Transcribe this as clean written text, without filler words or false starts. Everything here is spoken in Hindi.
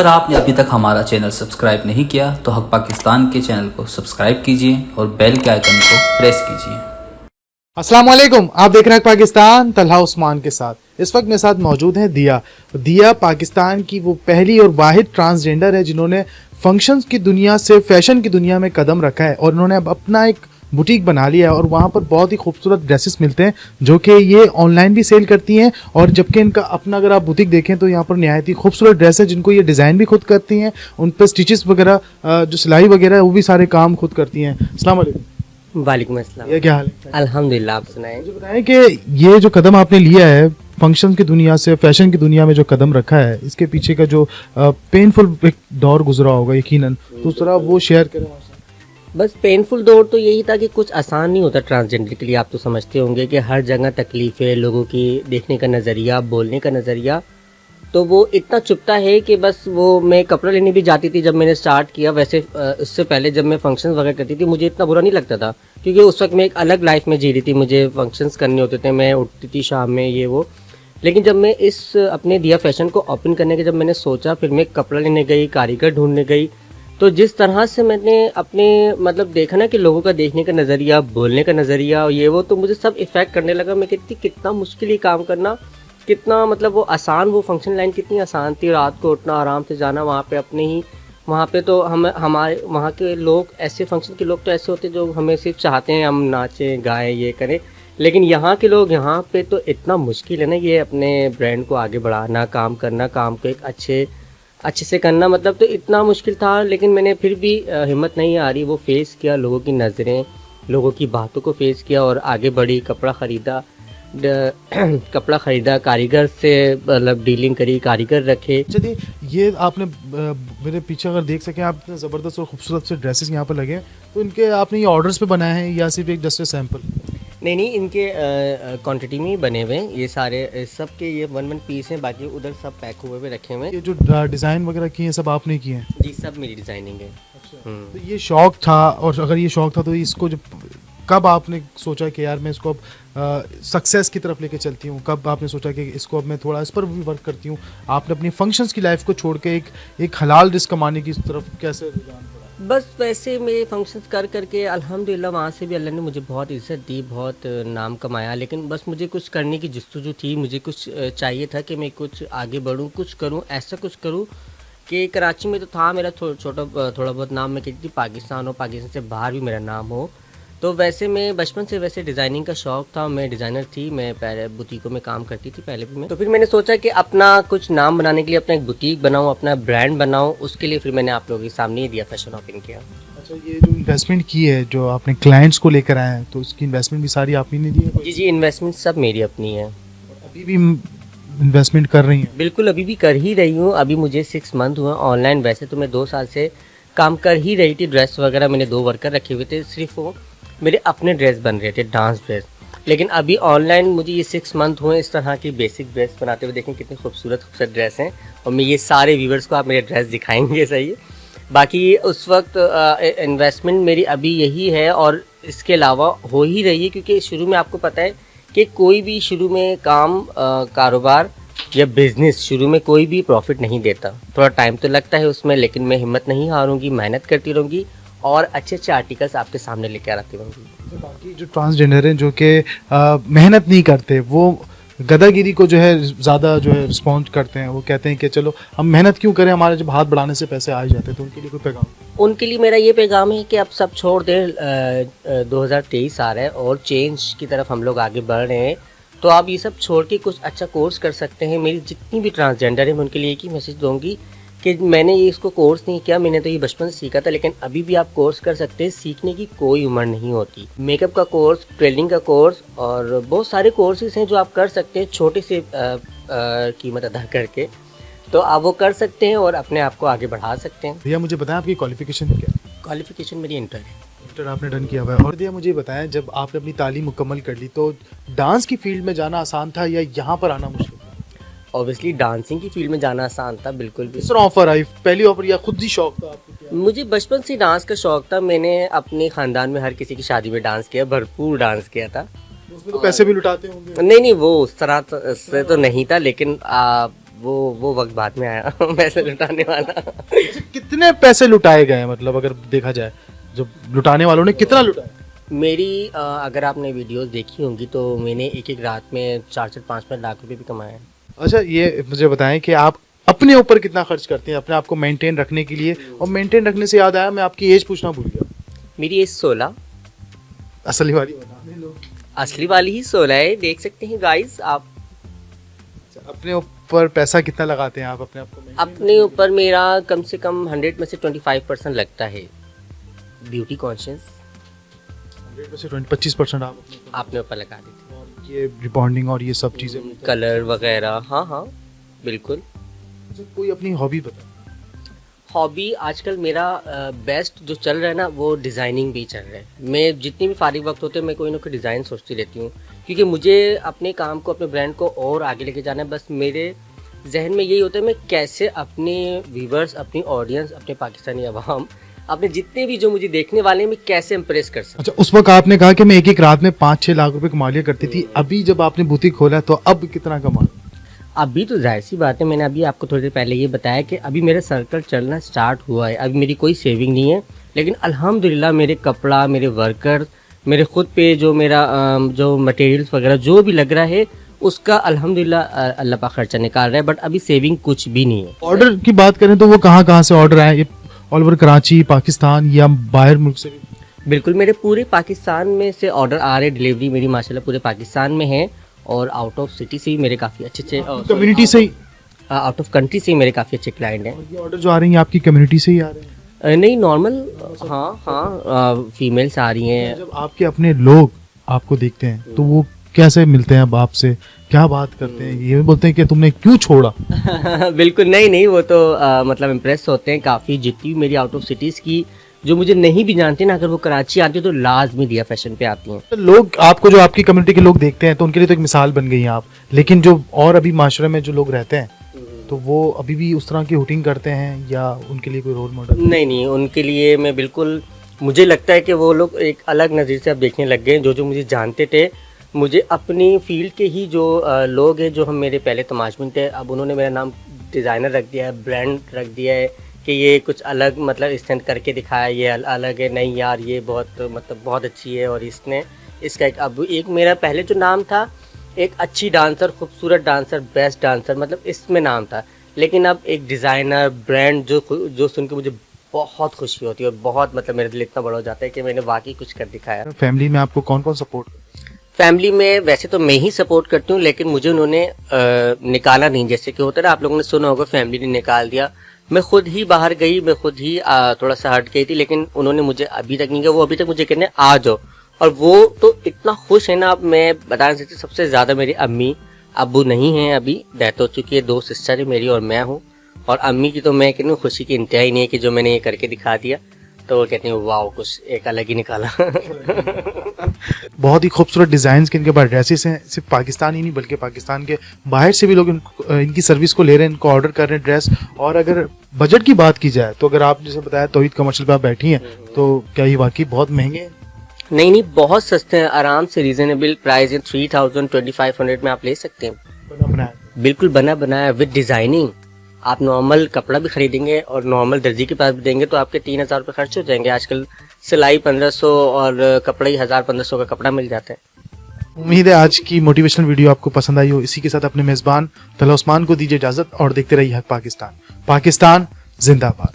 अगर आपने अभी तक हमारा चैनल सब्सक्राइब नहीं किया तो हक पाकिस्तान के चैनल को सब्सक्राइब कीजिए और बेल के आइकन को प्रेस कीजिए। अस्सलाम वालेकुम, आप देख रहे हैं पाकिस्तान तलहा उस्मान के साथ। इस वक्त मेरे साथ मौजूद हैं दिया पाकिस्तान की वो पहली और वाहिद ट्रांसजेंडर है जिन्होंने फंक्शंस की दुनिया से फैशन की दुनिया में कदम रखा है और उन्होंने अब अपना एक बुटीक बना लिया है और वहाँ पर बहुत ही खूबसूरत ड्रेसेस मिलते हैं जो कि ये ऑनलाइन भी सेल करती हैं। और जबकि इनका अपना अगर आप बुटीक देखें तो यहाँ पर नहायत ही खूबसूरत ड्रेस है जिनको ये डिज़ाइन भी खुद करती हैं, उन पर स्टिचेस वगैरह जो सिलाई वगैरह है वो भी सारे काम खुद करती हैं। अस्सलाम वालेकुम। वालेकुम अस्सलाम। ये क्या हाल है? अल्हम्दुलिल्लाह, आप सुनाएं। मुझे बताएं कि ये जो कदम आपने लिया है फंक्शन की दुनिया से फैशन की दुनिया में जो कदम रखा है, इसके पीछे का जो पेनफुल एक दौर गुजरा होगा यकीनन, तो जरा वो शेयर करें हमारे साथ। बस पेनफुल दौर तो यही था कि कुछ आसान नहीं होता ट्रांसजेंडर के लिए। आप तो समझते होंगे कि हर जगह तकलीफ़ें, लोगों की देखने का नज़रिया, बोलने का नज़रिया, तो वो इतना चुभता है कि बस वो मैं कपड़ा लेने भी जाती थी जब मैंने स्टार्ट किया। वैसे उससे पहले जब मैं फंक्शन वगैरह करती थी मुझे इतना बुरा नहीं लगता था क्योंकि उस वक्त मैं एक अलग लाइफ में जी रही थी। मुझे फंक्शंस करने होते थे, मैं उठती थी शाम में ये वो। लेकिन जब मैं इस अपने दिया फैशन को ओपन करने के जब मैंने सोचा, फिर मैं कपड़ा लेने गई, कारीगर ढूंढने गई, तो जिस तरह से मैंने अपने मतलब देखा ना कि लोगों का देखने का नज़रिया, बोलने का नज़रिया और ये वो, तो मुझे सब इफ़ेक्ट करने लगा। मैं कहती थी कितना मुश्किल ही काम करना, कितना मतलब वो आसान, वो फंक्शन लाइन कितनी आसान थी। रात को उठना, आराम से जाना वहाँ पे अपने ही, वहाँ पे तो हमारे वहाँ के लोग ऐसे, फंक्शन के लोग तो ऐसे होते जो हमें सिर्फ चाहते हैं हम नाचें गाएं ये करें। लेकिन यहाँ के लोग यहाँ पे तो इतना मुश्किल है ना ये अपने ब्रांड को आगे बढ़ाना, काम करना, काम को एक अच्छे से करना, मतलब तो इतना मुश्किल था। लेकिन मैंने फिर भी हिम्मत नहीं आ रही, वो फेस किया, लोगों की नज़रें, लोगों की बातों को फेस किया और आगे बढ़ी। कपड़ा ख़रीदा, कारीगर से मतलब डीलिंग करी, कारीगर रखे। चलिए, ये आपने मेरे पीछे अगर देख सकें आप, इतने ज़बरदस्त और खूबसूरत से ड्रेसेस यहाँ पर लगे हैं, तो इनके आपने ये ऑर्डर्स पे बनाए हैं या सिर्फ एक जस्ट सैंपल? नहीं, इनके क्वांटिटी में ही बने हुए हैं ये सारे, सब के ये 1 पीस हैं, बाकी उधर सब पैक हुए रखे हुए हैं। ये जो डिज़ाइन वगैरह किए हैं सब आपने किए हैं? जी, सब मेरी डिज़ाइनिंग है। तो ये शौक था, और अगर ये शौक था तो इसको जब कब आपने सोचा कि यार मैं इसको अब सक्सेस की तरफ लेके चलती हूँ? कब आपने सोचा कि इसको अब मैं थोड़ा इस पर भी वर्क करती हूँ? आपने अपनी फंक्शंस की लाइफ को छोड़ के एक हलाल रिस्क कमाने की तरफ कैसे रुझान पड़ा? बस वैसे मैं फंक्शंस कर करके अल्हम्दुलिल्लाह वहाँ से भी अल्लाह ने मुझे बहुत इज़्ज़त दी, बहुत नाम कमाया। लेकिन बस मुझे कुछ करने की जस्तजू थी, मुझे कुछ चाहिए था कि मैं कुछ आगे बढ़ूँ, कुछ करूँ, ऐसा कुछ करूँ कि कराची में तो था मेरा थोड़ा बहुत नाम, मैं कहती थी पाकिस्तान हो, पाकिस्तान से बाहर भी मेरा नाम हो। तो वैसे मैं बचपन से वैसे डिज़ाइनिंग का शौक़ था, मैं डिज़ाइनर थी, मैं पहले बुटीकों में काम करती थी पहले भी मैं। तो फिर मैंने सोचा कि अपना कुछ नाम बनाने के लिए अपना एक बुटीक बनाऊँ, अपना ब्रांड बनाऊँ, उसके लिए फिर मैंने आप लोगों के सामने ही दिया फैशन ओपन किया। अच्छा, ये जो इन्वेस्टमेंट की है, जो आपने क्लाइंट्स को लेकर आए हैं, तो उसकी इन्वेस्टमेंट भी सारी आप ही ने दी है? जी, इन्वेस्टमेंट सब मेरी अपनी है। अभी भी इन्वेस्टमेंट कर रही हैं? बिल्कुल, अभी भी कर ही रही हूँ। अभी मुझे 6 मंथ हुआ ऑनलाइन, वैसे तो मैं 2 साल से काम कर ही रही थी। ड्रेस वगैरह मैंने 2 वर्कर रखे हुए थे, सिर्फ वो मेरे अपने ड्रेस बन रहे थे, डांस ड्रेस। लेकिन अभी ऑनलाइन मुझे ये 6 मंथ हुए इस तरह की बेसिक ड्रेस बनाते हुए। देखें कितनी खूबसूरत ड्रेस हैं, और मैं ये सारे व्यूवर्स को आप मेरे ड्रेस दिखाएंगे, सही है। बाकी उस वक्त इन्वेस्टमेंट मेरी अभी यही है और इसके अलावा हो ही रही है, क्योंकि शुरू में आपको पता है कि कोई भी शुरू में काम, कारोबार या बिज़नेस शुरू में कोई भी प्रॉफिट नहीं देता। थोड़ा टाइम तो लगता है उसमें, लेकिन मैं हिम्मत नहीं हारूंगी, मेहनत करती रहूँगी और अच्छे आर्टिकल्स आपके सामने लेकर आती रहूँगी। बाकी जो ट्रांसजेंडर हैं जो कि मेहनत नहीं करते, वो गदागिरी को जो है ज़्यादा जो है रिस्पॉन्ड करते हैं, वो कहते हैं कि चलो हम मेहनत क्यों करें, हमारे जब हाथ बढ़ाने से पैसे आ ही जाते हैं, तो उनके लिए कोई पैगाम? उनके लिए मेरा ये पैगाम है कि अब सब छोड़ दें। 2023 आ रहा है और चेंज की तरफ हम लोग आगे बढ़ रहे हैं, तो आप ये सब छोड़ के कुछ अच्छा कोर्स कर सकते हैं। मेरी जितनी भी ट्रांसजेंडर है मैं उनके लिए एक ही मैसेज दूंगी कि मैंने ये इसको कोर्स नहीं किया, मैंने तो ये बचपन से सीखा था, लेकिन अभी भी आप कोर्स कर सकते हैं। सीखने की कोई उम्र नहीं होती। मेकअप का कोर्स, टेलरिंग का कोर्स और बहुत सारे कोर्सेज हैं जो आप कर सकते हैं छोटे से कीमत अदा करके, तो आप वो कर सकते हैं और अपने आप को आगे बढ़ा सकते हैं। भैया मुझे बताएं आपकी क्वालिफिकेशन क्या है? क्वालिफिकेशन मेरी इंटर है। इंटर आपने डन किया हुआ है। और भैया मुझे बताएं, जब आपने अपनी तालीम मुकम्मल कर ली तो डांस की फील्ड में जाना आसान था या यहाँ पर आना मुश्किल था? ऑब्वियसली डांसिंग की फील्ड में जाना आसान था, बिल्कुल भी। किस तरह ऑफर आई? पहली ऑफर या खुद ही शौक था आपको? मुझे बचपन से डांस का शौक था। मैंने अपने ख़ानदान में हर किसी की शादी में डांस किया, भरपूर डांस किया था। उसमें तो पैसे भी लुटाते होंगे? नहीं, वो उस तरह से तो नहीं था, लेकिन वो वक्त बाद में आया पैसे लुटाने वाला। कितने पैसे लुटाए गए, मतलब अगर देखा जाए जो लुटाने वालों ने कितना लुटाया? मेरी अगर आपने वीडियोस देखी होंगी तो मैंने एक एक रात में 4-5 लाख रुपए भी कमाए हैं। अच्छा, ये मुझे बताएं कि आप अपने ऊपर कितना खर्च करते हैं अपने आप को मेंटेन रखने के लिए? और मेंटेन रखने से याद आया, मैं आपकी एज पूछना भूल गया। मेरी एज 16। असली वाली बता दें लोग। असली वाली ही 16 है, देख सकते हैं गाइस आप। अपने ऊपर पैसा कितना लगाते हैं आप अपने आप को maintain? अपने ऊपर मेरा कम से कम 100 में से 25% लगता है ब्यूटी कॉन्शियस। 100 में से 25% आप आपने ऊपर लगा देते और ये रिबॉन्डिंग और ये सब चीजें। हैं, कलर वगैरह। हाँ हाँ बिल्कुल। अच्छा, कोई अपनी हॉबी बता। हॉबी आजकल मेरा बेस्ट जो चल रहा है ना वो डिज़ाइनिंग भी चल रहा है। मैं जितनी भी फारिग वक्त होते हैं मैं कोई ना कोई डिज़ाइन सोचती रहती हूँ, क्योंकि मुझे अपने काम को अपने ब्रांड को और आगे लेके जाना है। बस मेरे जहन में यही होता है मैं कैसे अपने व्यूवर्स, अपनी ऑडियंस, अपने पाकिस्तानी अवाम, अपने जितने भी जो मुझे देखने वाले हैं मैं कैसे इम्प्रेस कर सकूँ। अच्छा, उस वक्त आपने कहा कि मैं एक एक रात में 5-6 लाख रुपए कमा लिया करती थी, अभी जब आपने बुटीक खोला तो अब कितना कमा? अभी तो जाहिर सी बात है, मैंने अभी आपको थोड़ी देर पहले ये बताया कि अभी मेरा सर्कल चलना स्टार्ट हुआ है। अभी मेरी कोई सेविंग नहीं है, लेकिन अल्हम्दुलिल्लाह मेरे कपड़ा, मेरे वर्कर, मेरे खुद पे जो मेरा जो मटेरियल्स वगैरह जो भी लग रहा है उसका अल्हम्दुलिल्लाह अल्लाह पाक खर्चा निकाल रहा है, बट अभी सेविंग कुछ भी नहीं है। ऑर्डर की बात करें तो वो कहाँ कहाँ से ऑर्डर आए? ये ऑल ओवर कराची, पाकिस्तान या बाहर मुल्क से भी? बिल्कुल, मेरे पूरे पाकिस्तान में से ऑर्डर आ रहे। डिलीवरी मेरी माशाल्लाह पूरे पाकिस्तान में है और आउट ऑफ सिटी से भी मेरे काफ़ी अच्छे कम्युनिटी से ही? आउट ऑफ कंट्री से ही मेरे काफ़ी अच्छे क्लाइंट हैं। ये ऑर्डर जो आ रहे हैं आपकी कम्युनिटी से ही आ रहे हैं? नहीं, नॉर्मल। हाँ, फीमेल्स आ रही हैं। जब आपके अपने लोग आपको देखते हैं तो वो कैसे मिलते हैं अब आपसे, क्या बात करते हैं? ये भी बोलते हैं कि तुमने क्यों छोड़ा? बिल्कुल नहीं, वो तो मतलब इम्प्रेस होते हैं काफ़ी। जितनी भी मेरी आउट ऑफ सिटीज़ की जो मुझे नहीं भी जानते ना, अगर वो कराची आती है तो लाजमी दिया फैशन पे आती हैं। तो लोग आपको, जो आपकी कम्युनिटी के लोग देखते हैं तो उनके लिए तो एक मिसाल बन गई हैं आप, लेकिन जो और अभी माशरे में जो लोग रहते हैं तो वो अभी भी उस तरह की हुटिंग करते हैं या उनके लिए कोई रोल मॉडल? नहीं, उनके लिए मैं बिल्कुल, मुझे लगता है कि वो लोग एक अलग नज़र से अब देखने लग गए हैं। जो मुझे जानते थे, मुझे अपनी फील्ड के ही जो लोग हैं, जो हम मेरे पहले तमाशबिन थे, अब उन्होंने मेरा नाम डिज़ाइनर रख दिया है, ब्रांड रख दिया है कि ये कुछ अलग मतलब इसने करके दिखाया, ये अलग है, नहीं यार ये बहुत मतलब बहुत अच्छी है। और इसने इसका एक मेरा पहले जो नाम था, एक अच्छी डांसर, खूबसूरत डांसर, बेस्ट डांसर, मतलब इसमें नाम था। लेकिन अब एक डिज़ाइनर, ब्रांड जो सुन के मुझे बहुत खुशी होती है और बहुत मतलब मेरे दिल इतना बड़ा हो जाता है कि मैंने वाकई कुछ कर दिखाया। फैमिली में आपको कौन कौन सपोर्ट? फैमिली में वैसे तो मैं ही सपोर्ट करती हूँ, लेकिन मुझे उन्होंने निकाला नहीं। जैसे कि होता है ना, आप लोगों ने सुना होगा फैमिली ने निकाल दिया। मैं खुद ही बाहर गई, मैं खुद ही थोड़ा सा हट गई थी, लेकिन उन्होंने मुझे अभी तक नहीं किया। वो अभी तक मुझे कहने आ जाओ, और वो तो इतना खुश है ना, अब मैं बता नहीं सकती। सबसे ज़्यादा मेरी अम्मी, अब्बू नहीं हैं, अभी डेथ हो चुकी है। 2 सिस्टर है मेरी और मैं हूँ। और अम्मी की तो मैं कहती हूँ खुशी की इंतहा ही नहीं है कि जो मैंने ये करके दिखा दिया, तो वो कहते हैं वाह, कुछ एक अलग ही निकाला। बहुत ही खूबसूरत डिजाइन के इनके पास ड्रेसेस हैं। सिर्फ पाकिस्तान ही नहीं बल्कि पाकिस्तान के बाहर से भी लोग इनकी सर्विस को ले रहे हैं, इनको ऑर्डर कर रहे हैं ड्रेस। और अगर बजट की बात की जाए तो अगर आप जैसे बताया तौहीद कमर्शियल पे आप बैठी हैं, तो क्या ये वाकई बहुत महंगे हैं? नहीं, बहुत सस्ते हैं, आराम से रीजनेबल प्राइस है। 3000 2500 में आप ले सकते हैं। बना बनाया? बिल्कुल बना बनाया विद डिजाइनिंग। आप नॉर्मल कपड़ा भी खरीदेंगे और नॉर्मल दर्जी के पास भी देंगे तो आपके 3000 रुपये खर्च हो जाएंगे। आजकल सिलाई 1500 और कपड़ा ही 1000-1500 का कपड़ा मिल जाता है। उम्मीद है आज की मोटिवेशनल वीडियो आपको पसंद आई हो। इसी के साथ अपने मेजबान तलहा उस्मान को दीजिए इजाजत और देखते रहिए हक पाकिस्तान। पाकिस्तान जिंदाबाद।